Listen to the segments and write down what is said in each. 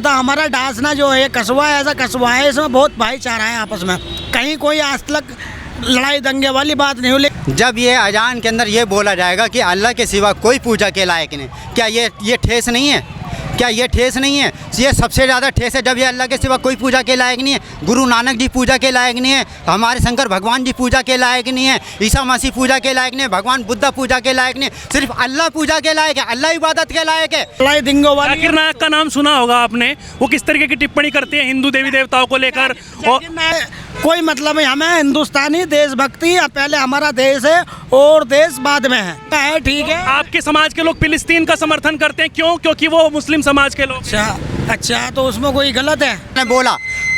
तथा हमारा डासना जो है कस्बा ऐसा कस्बा है, इसमें बहुत भाईचारा है आपस में, कहीं कोई आज तक लड़ाई दंगे वाली बात नहीं हुई। जब ये अजान के अंदर ये बोला जाएगा कि अल्लाह के सिवा कोई पूजा के लायक नहीं, क्या ये ठेस नहीं है? क्या ये ठेस नहीं है? ये सबसे ज़्यादा ठेस है जब ये अल्लाह के सिवा कोई पूजा के लायक नहीं है। गुरु नानक जी पूजा के लायक नहीं है, हमारे शंकर भगवान जी पूजा के लायक नहीं है, ईसा मसीह पूजा के लायक नहीं है, भगवान बुद्धा पूजा के लायक नहीं है, सिर्फ अल्लाह पूजा के लायक है, अल्लाह इबादत के लायक है। लड़ाई दंगों वाली जाकिर नायक का नाम सुना होगा आपने, वो किस तरीके की टिप्पणी करते हैं हिंदू देवी देवताओं को लेकर। और कोई मतलब नहीं, हमें हिंदुस्तानी देशभक्ति, पहले हमारा देश है और देश बाद में है, ठीक है। आपके समाज के लोग फिलिस्तीन का समर्थन करते हैं, क्यों? क्योंकि वो मुस्लिम समाज के लोग। अच्छा, तो उसमें कोई गलत है? ने बोला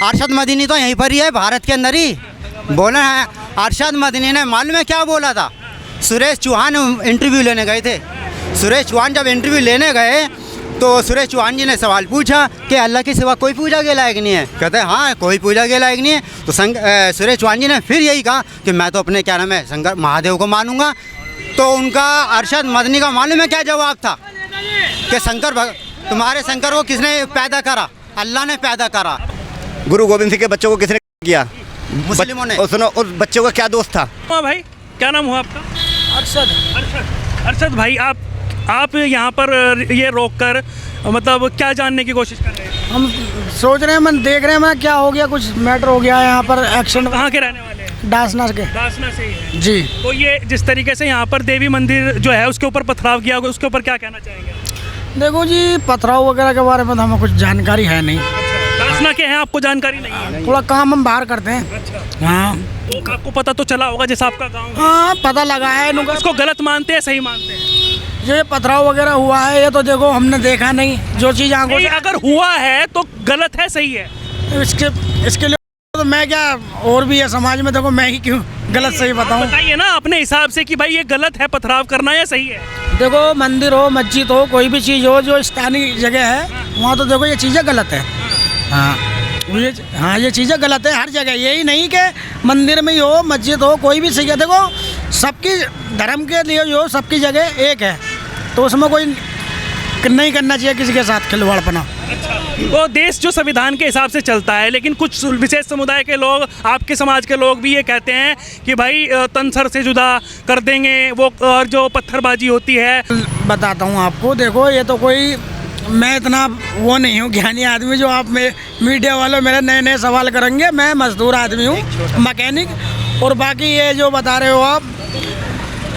अरशद मदनी तो यहीं पर ही है, भारत के अंदर ही बोला है। अरशद मदनी ने मालूम है क्या बोला था? सुरेश चौहान इंटरव्यू लेने गए थे। सुरेश चौहान जब इंटरव्यू लेने गए तो सुरेश चौहान जी ने सवाल पूछा कि अल्लाह के सिवा कोई पूजा के लायक नहीं है। कहते हैं हाँ, कोई पूजा के लायक नहीं है। तो सुरेश चौहान जी ने फिर यही कहा कि मैं तो अपने क्या नाम है शंकर महादेव को मानूंगा। तो उनका अरशद मदनी का मालूम है क्या जवाब था? कि तुम्हारे शंकर को किसने पैदा करा? अल्लाह ने पैदा करा। गुरु गोविंद सिंह के बच्चों को किसने किया? मुस्लिमों ने। और सुनो, उस बच्चों का क्या दोस्त था? हाँ भाई, क्या नाम हुआ आपका? अरशद भाई, आप यहाँ पर ये रोककर मतलब क्या जानने की कोशिश कर रहे हैं? हम सोच रहे हैं, मैं देख रहे हैं मैं क्या हो गया, कुछ मैटर हो गया है यहाँ पर एक्शन। कहाँ के रहने वाले हैं? डासना के। डासना से ही है जी। तो ये जिस तरीके से यहाँ पर देवी मंदिर जो है उसके ऊपर पथराव किया होगा, उसके ऊपर क्या कहना चाहेंगे? देखो जी, पथराव वगैरह के बारे में तो हमें कुछ जानकारी है नहीं। डासना के हैं, आपको जानकारी नहीं है? थोड़ा काम हम बाहर करते हैं। अच्छा। हाँ, तो आपको पता तो चला होगा जैसा आपका गाँव है। हाँ, पता लगा है। इसको गलत मानते हैं, सही मानते हैं? ये पथराव वगैरह हुआ है, ये तो देखो हमने देखा नहीं, जो चीज़ आंखों से। अगर हुआ है तो गलत है, सही है? इसके लिए तो मैं क्या, और भी है समाज में, देखो मैं ही क्यों गलत सही बताऊं? बताइए ना अपने हिसाब से कि भाई ये गलत है पथराव करना या सही है? देखो, मंदिर हो, मस्जिद हो, कोई भी चीज़ हो जो स्थानीय जगह है, वहाँ तो देखो ये चीज़ें गलत है। हाँ, ये चीज़ें गलत है हर जगह। यही नहीं कि मंदिर में ही हो, मस्जिद हो, कोई भी चीज़ है, देखो सबकी धर्म के लिए जो सबकी जगह एक है, तो उसमें कोई नहीं करना चाहिए किसी के साथ खिलवाड़पना। वो देश जो संविधान के हिसाब से चलता है, लेकिन कुछ विशेष समुदाय के लोग, आपके समाज के लोग भी ये कहते हैं कि भाई तन सर से जुदा कर देंगे वो, और जो पत्थरबाजी होती है। बताता हूँ आपको, देखो ये तो कोई, मैं इतना वो नहीं हूँ ज्ञानी आदमी जो आप में मीडिया वालों मेरे नए नए सवाल करेंगे। मैं मजदूर आदमी हूँ, मैकेनिक। और बाकी ये जो बता रहे हो आप,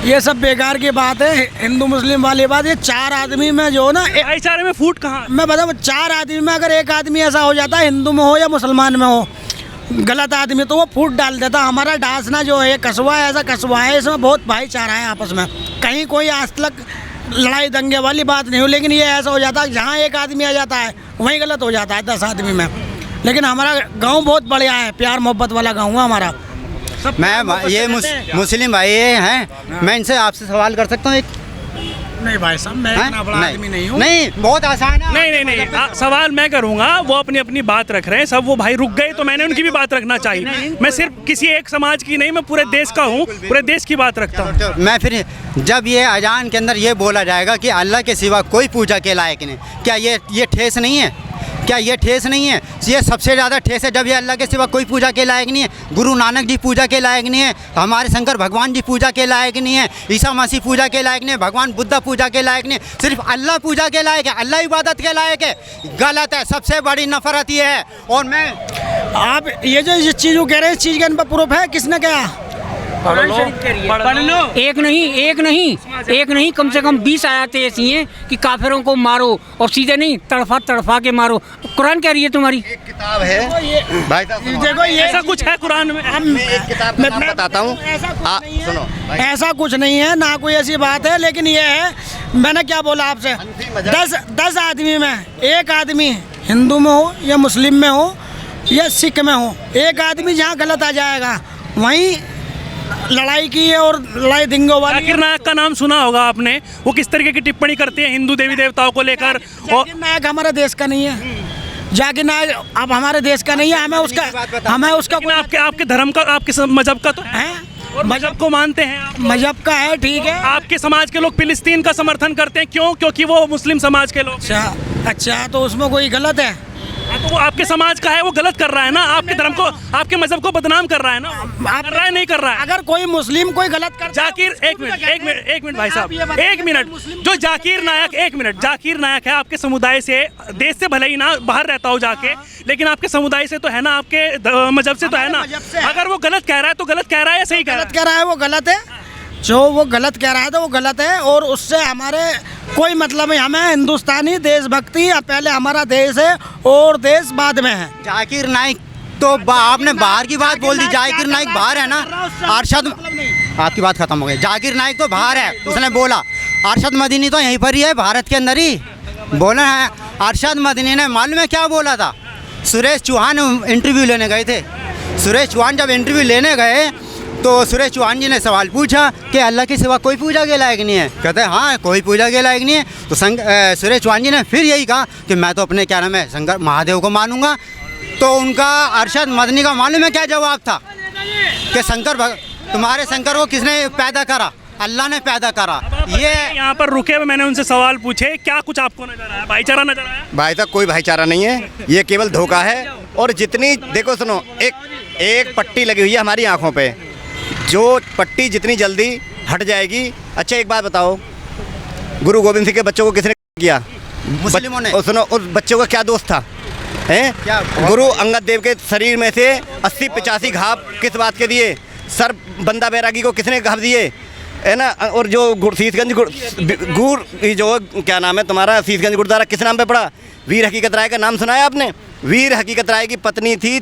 ये सब बेकार की बात है, हिंदू मुस्लिम वाली बात। ये चार आदमी में जो ना, भाईचारे में फूट कहाँ? मैं बताऊँ, चार आदमी में अगर एक आदमी ऐसा हो जाता है, हिंदू में हो या मुसलमान में हो, गलत आदमी, तो वो फूट डाल देता। हमारा डासना जो है कस्बा ऐसा कस्बा है, इसमें बहुत भाईचारा है आपस में, कहीं कोई आज तक लड़ाई दंगे वाली बात नहीं हुई। लेकिन ये ऐसा हो जाता है जहाँ एक आदमी आ जाता है वहीं गलत हो जाता है 10 आदमी में। लेकिन हमारा गाँव बहुत बढ़िया है, प्यार मोहब्बत वाला गाँव है हमारा। मैं ये मुस्लिम भाई हैं, मैं इनसे आपसे सवाल कर सकता हूँ एक? नहीं भाई साहब, मैं इतना बड़ा आदमी नहीं हूँ। नहीं, बहुत आसान है। नहीं, सवाल मैं करूँगा, वो अपनी अपनी बात रख रहे हैं सब। वो भाई रुक गए तो मैंने उनकी भी बात रखना चाहिए। मैं सिर्फ किसी एक समाज की नहीं, मैं पूरे देश का हूँ, पूरे देश की बात रखता हूँ। मैं फिर जब ये अजान के अंदर ये बोला जाएगा कि अल्लाह के सिवा कोई पूजा के लायक नहीं, क्या ये ठेस नहीं है? क्या ये ठेस नहीं है? ये सबसे ज़्यादा ठेस है जब ये अल्लाह के सिवा कोई पूजा के लायक नहीं है। गुरु नानक जी पूजा के लायक नहीं है, हमारे शंकर भगवान जी पूजा के लायक नहीं है, ईसा मसीह पूजा के लायक नहीं है, भगवान बुद्धा पूजा के लायक नहीं है, सिर्फ अल्लाह पूजा के लायक है, अल्लाह इबादत के लायक है। गलत है, सबसे बड़ी नफरत ये है। और मैं, आप ये जो इस चीज़ को कह रहे हैं, इस चीज़ का इन पर प्रूफ है? किसने कहा? पढ़ लो। एक नहीं, कम से कम 20 आयतें ऐसी हैं कि काफिरों को मारो, और सीधे नहीं, तड़फा के मारो। कुरान कह रही है तुम्हारी। एक किताब है भाई साहब, देखो ये ऐसा कुछ है कुरान में? मैं एक किताब मैं बताता हूँ, सुनो। ऐसा कुछ नहीं है, ना कोई ऐसी बात है। लेकिन ये है, मैंने क्या बोला आपसे, 10 आदमी में एक आदमी हिंदू में हो या मुस्लिम में हो या सिख में हो, एक आदमी जहाँ गलत आ जाएगा वहीं लड़ाई की है। और लड़ाई दंगों वाली। जाकिर नायक का नाम सुना होगा आपने, वो किस तरीके की टिप्पणी करते हैं हिंदू देवी देवताओं को लेकर। जाकिर नायक हमारे देश का नहीं है। जाकिर नायक अब हमारे देश का नहीं है, हमें उसका आपके धर्म का, आपके मजहब का तो है, मजहब को मानते हैं आप? मजहब का है, ठीक है। आपके समाज के लोग फिलिस्तीन का समर्थन करते हैं, क्यों? क्योंकि वो मुस्लिम समाज के लोग। अच्छा, अच्छा, तो उसमें कोई गलत है? तो वो आपके समाज का है, वो गलत कर रहा है ना, आपके धर्म को, आपके मजहब को बदनाम कर रहा है ना। आप कर रहा है, नहीं कर रहा है? अगर कोई मुस्लिम कोई गलत करता है, जाकिर, एक मिनट भाई साहब, एक मिनट। जो जाकिर नायक, एक मिनट, जाकिर नायक है आपके समुदाय से, देश से भले ही ना बाहर रहता हो जाके, लेकिन आपके समुदाय से तो है ना, आपके मजहब से तो है ना। अगर वो गलत कह रहा है तो गलत कह रहा है या सही कह रहा गलत कह रहा है वो गलत है। जो वो गलत कह रहा है तो वो गलत है, और उससे हमारे कोई मतलब नहीं। हमें हिंदुस्तानी देशभक्ति, पहले हमारा देश है और देश बाद में है। जाकिर नाइक तो आपने बाहर की बात बोल दी। जाकिर नाइक बाहर है ना, अरशद, आपकी बात खत्म हो गई। जाकिर नाइक तो बाहर है, उसने बोला। अरशद मदनी तो यहीं पर ही है, भारत के अंदर ही बोला है। अरशद मदनी ने मालूम है क्या बोला था? सुरेश चौहान इंटरव्यू लेने गए थे। सुरेश चौहान जब इंटरव्यू लेने गए तो सुरेश चौहान जी ने सवाल पूछा कि अल्लाह के सिवा कोई पूजा के लायक नहीं है। कहते हैं हाँ, कोई पूजा के लायक नहीं है। तो सुरेश चौहान जी ने फिर यही कहा कि मैं तो अपने क्या नाम है शंकर महादेव को मानूंगा। तो उनका अरशद मदनी का मालूम है क्या जवाब था? कि तुम्हारे शंकर को किसने पैदा करा? अल्लाह ने पैदा करा। ये यहाँ पर रुके हुए मैंने उनसे सवाल पूछे, क्या कुछ आपको नजर आया? भाईचारा नजर आया? भाई साहब कोई भाईचारा नहीं है, ये केवल धोखा है। और जितनी देखो सुनो, एक पट्टी लगी हुई है हमारी आंखों पे, जो पट्टी जितनी जल्दी हट जाएगी। अच्छा एक बात बताओ, गुरु गोविंद सिंह के बच्चों को किसने किया? मुस्लिमों ने। और सुनो, उस बच्चों का क्या दोस्त था? हैं? गुरु अंगद देव के शरीर में से 80-85 घाव किस बात के दिए? सर बंदा बैरागी को किसने घाव दिए, है ना? और जो शीशगंज जो क्या नाम है तुम्हारा, शीशगंज गुरुद्वारा किस नाम पे पड़ा? वीर हकीकत राय का नाम सुना है आपने? वीर हकीकत राय की पत्नी थी,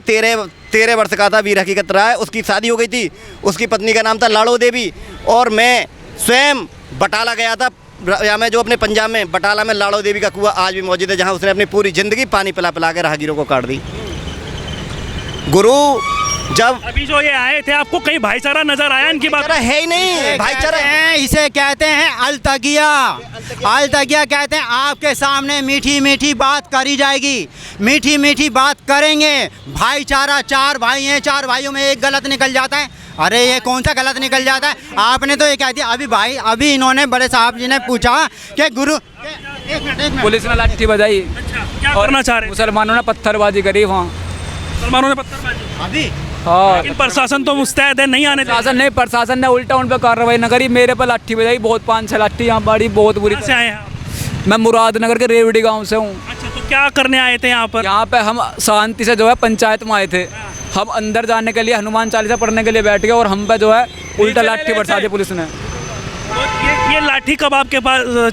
13 वर्ष का था वीर हकीकत राय, उसकी शादी हो गई थी। उसकी पत्नी का नाम था लाड़ो देवी। और मैं स्वयं बटाला गया था, या मैं जो अपने पंजाब में बटाला में लाड़ो देवी का कुआं आज भी मौजूद है, जहाँ उसने अपनी पूरी ज़िंदगी पानी पिला पिला के राहगीरों को काट दी। गुरु जब अभी जो ये आए थे, आपको कहीं भाईचारा नजर आया इनकी बात? भाईचारा है ही नहीं। भाईचारा है, इसे कहते हैं अलतगिया। अलतगिया कहते हैं आपके सामने मीठी मीठी बात करी जाएगी, मीठी मीठी बात करेंगे। भाईचारा, 4 भाई हैं, 4 भाइयों में एक गलत निकल जाता है। अरे ये कौन सा गलत निकल जाता है? आपने तो ये कह दिया अभी इन्होंने बड़े साहब जी ने पूछा कि गुरु, एक मिनट, पुलिस ने लाठी बजाई। क्या करना चाह रहे? मुसलमानों ने पत्थरबाजी करी वहाँ। मुसलमानों ने पत्थरबाजी अभी हाँ, लेकिन प्रशासन तो मुस्तैद है, नहीं आने देगा। प्रशासन ने उल्टा उन पर कार्रवाई न करी, मेरे पर लाठी बजाई, बहुत 5-6 लाठी यहाँ बड़ी, बहुत बुरी। कहाँ से आए हैं आप? मैं मुरादनगर के रेवड़ी गांव से हूँ। अच्छा, तो क्या करने आए थे यहाँ पर? यहाँ पे हम शांति से जो है पंचायत में आए थे। हम अंदर जाने के लिए हनुमान चालीसा पढ़ने के लिए बैठ गए और हम पे जो है उल्टा लाठी बरसा दी पुलिस ने। ये लाठी कब आपके पास